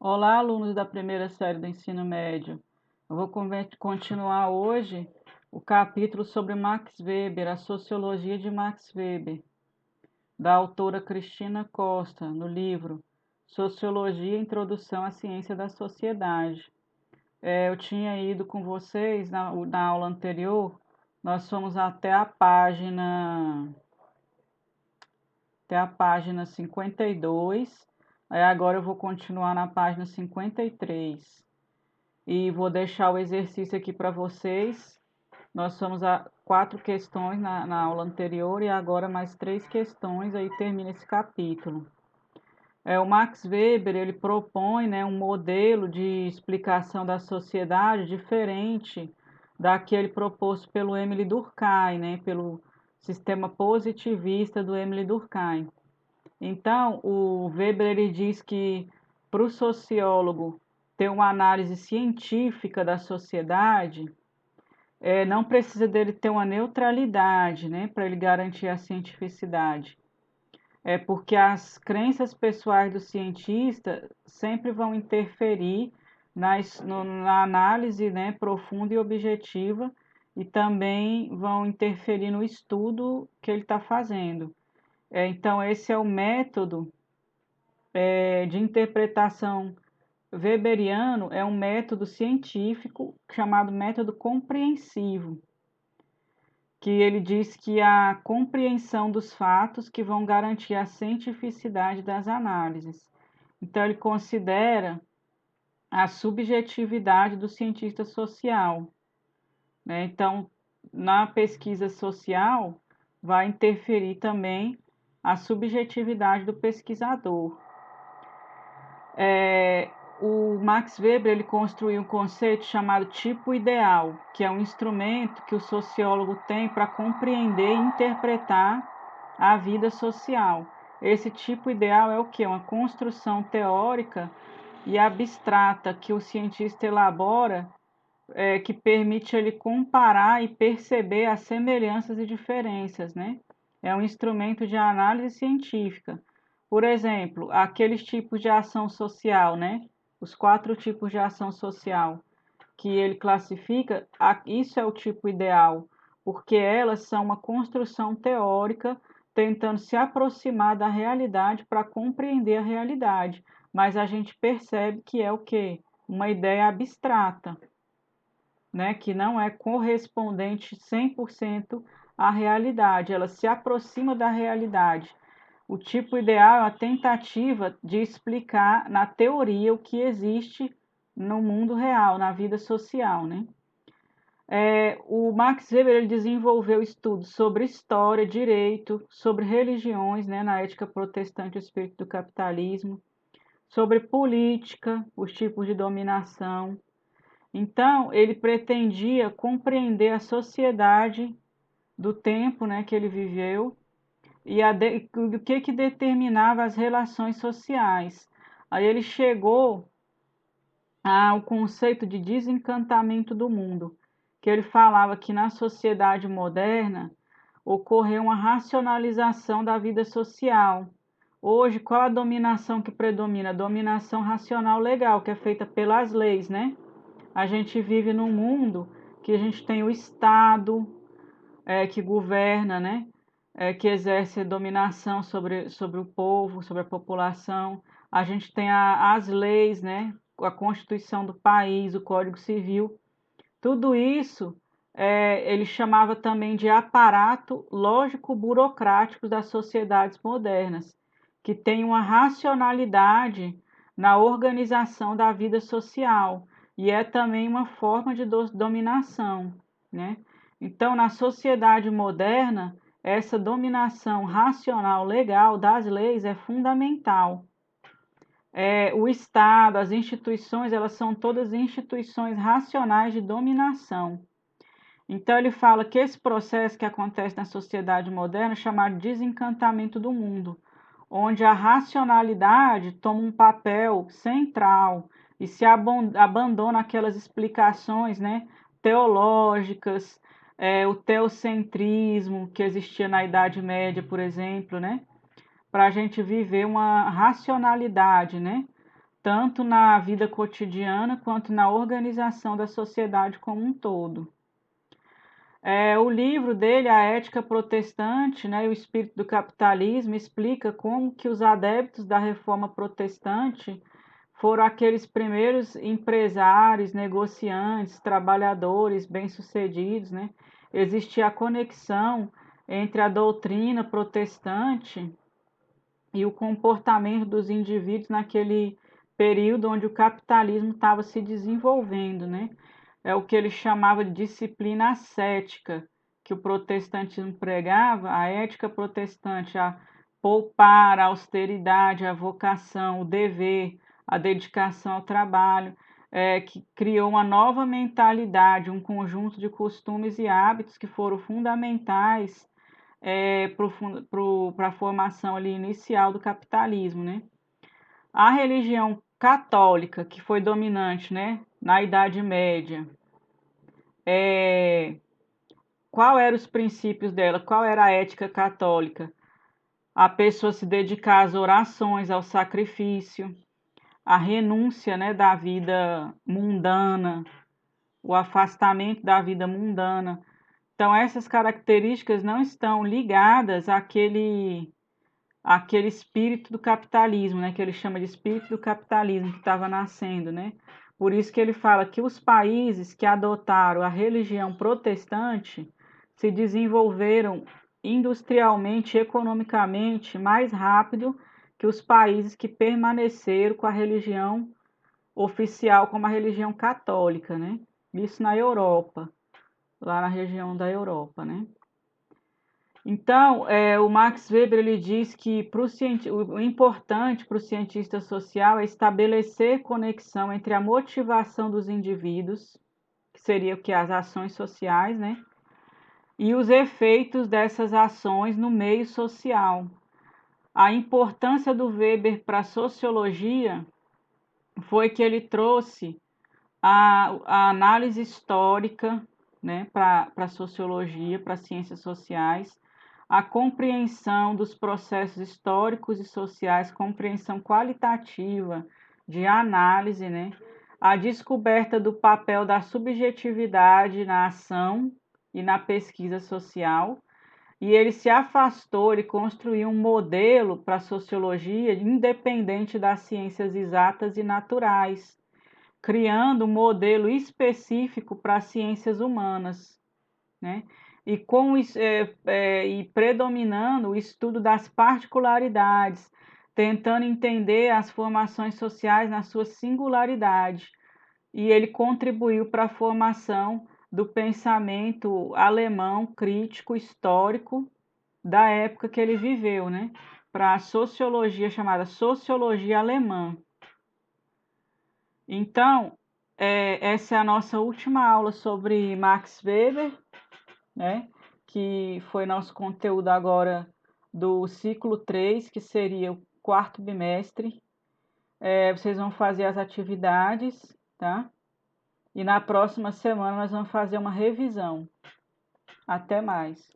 Olá, alunos da primeira série do ensino médio. Eu vou continuar hoje o capítulo sobre Max Weber, a Sociologia de Max Weber, da autora Cristina Costa, no livro Sociologia, Introdução à Ciência da Sociedade. Eu tinha ido com vocês na aula anterior, nós fomos até a página 52, aí agora eu vou continuar na página 53. E vou deixar o exercício aqui para vocês. Nós somos a 4 questões na aula anterior e agora mais 3 questões, aí termina esse capítulo. O Max Weber ele propõe, né, um modelo de explicação da sociedade diferente daquele proposto pelo Emile Durkheim, né, pelo sistema positivista do Emile Durkheim. Então, o Weber ele diz que para o sociólogo ter uma análise científica da sociedade, não precisa dele ter uma neutralidade, né, para ele garantir a cientificidade. Porque as crenças pessoais do cientista sempre vão interferir na análise, né, profunda e objetiva, e também vão interferir no estudo que ele está fazendo. Então, esse é o método de interpretação weberiano, é um método científico chamado método compreensivo, que ele diz que a compreensão dos fatos que vão garantir a cientificidade das análises. Então, ele considera a subjetividade do cientista social, né? Então, na pesquisa social, vai interferir também a subjetividade do pesquisador. O Max Weber ele construiu um conceito chamado tipo ideal, que é um instrumento que o sociólogo tem para compreender e interpretar a vida social. Esse tipo ideal é o quê? Uma construção teórica e abstrata que o cientista elabora, que permite ele comparar e perceber as semelhanças e diferenças, né? É um instrumento de análise científica. Por exemplo, aqueles tipos de ação social, né? Os 4 tipos de ação social que ele classifica, isso é o tipo ideal, porque elas são uma construção teórica tentando se aproximar da realidade para compreender a realidade, mas a gente percebe que é o quê? Uma ideia abstrata, né, que não é correspondente 100% à realidade, ela se aproxima da realidade. O tipo ideal é a tentativa de explicar na teoria o que existe no mundo real, na vida social, né? O Max Weber ele desenvolveu estudos sobre história, direito, sobre religiões, né, na ética protestante, o espírito do capitalismo, sobre política, os tipos de dominação. Então, ele pretendia compreender a sociedade do tempo, né, que ele viveu e o que determinava as relações sociais. Aí ele chegou ao conceito de desencantamento do mundo, que ele falava que na sociedade moderna ocorreu uma racionalização da vida social. Hoje, qual a dominação que predomina? A dominação racional legal, que é feita pelas leis, né? A gente vive num mundo que a gente tem o Estado, que governa, né? Que exerce dominação sobre o povo, sobre a população. A gente tem as leis, né? A Constituição do país, o Código Civil. Tudo isso ele chamava também de aparato lógico-burocrático das sociedades modernas, que tem uma racionalidade na organização da vida social e é também uma forma de dominação, né? Então, na sociedade moderna, essa dominação racional legal das leis é fundamental. O Estado, as instituições, elas são todas instituições racionais de dominação. Então, ele fala que esse processo que acontece na sociedade moderna é chamado de desencantamento do mundo, onde a racionalidade toma um papel central e se abandona aquelas explicações, né, teológicas, o teocentrismo que existia na Idade Média, por exemplo, né, para a gente viver uma racionalidade, né, tanto na vida cotidiana quanto na organização da sociedade como um todo. O livro dele, A Ética Protestante, né, e o Espírito do Capitalismo, explica como que os adeptos da reforma protestante foram aqueles primeiros empresários, negociantes, trabalhadores bem-sucedidos, né? Existia a conexão entre a doutrina protestante e o comportamento dos indivíduos naquele período onde o capitalismo estava se desenvolvendo, né? É o que ele chamava de disciplina ascética, que o protestantismo pregava, a ética protestante, a poupar, a austeridade, a vocação, o dever, a dedicação ao trabalho, que criou uma nova mentalidade, um conjunto de costumes e hábitos que foram fundamentais para a formação ali inicial do capitalismo, né? A religião católica, que foi dominante, né, na Idade Média, qual eram os princípios dela? Qual era a ética católica? A pessoa se dedicar às orações, ao sacrifício, a renúncia, né, da vida mundana, o afastamento da vida mundana. Então, essas características não estão ligadas àquele espírito do capitalismo, né, que ele chama de espírito do capitalismo que estava nascendo, né? Por isso que ele fala que os países que adotaram a religião protestante se desenvolveram industrialmente, economicamente, mais rápido que os países que permaneceram com a religião oficial como a religião católica, né? Isso na Europa, lá na região da Europa, né? Então, o Max Weber ele diz que o importante para o cientista social é estabelecer conexão entre a motivação dos indivíduos, que seria o que as ações sociais, né, e os efeitos dessas ações no meio social. A importância do Weber para a sociologia foi que ele trouxe a análise histórica, né, para a sociologia, para as ciências sociais, a compreensão dos processos históricos e sociais, compreensão qualitativa de análise, né, a descoberta do papel da subjetividade na ação e na pesquisa social, e ele se afastou, ele construiu um modelo para a sociologia independente das ciências exatas e naturais, criando um modelo específico para as ciências humanas, né? E predominando o estudo das particularidades, tentando entender as formações sociais na sua singularidade. E ele contribuiu para a formação do pensamento alemão crítico histórico da época que ele viveu, né? Para a sociologia chamada sociologia alemã. Então, essa é a nossa última aula sobre Max Weber, né? Que foi nosso conteúdo agora do ciclo 3, que seria o quarto bimestre. Vocês vão fazer as atividades, tá? E na próxima semana nós vamos fazer uma revisão. Até mais.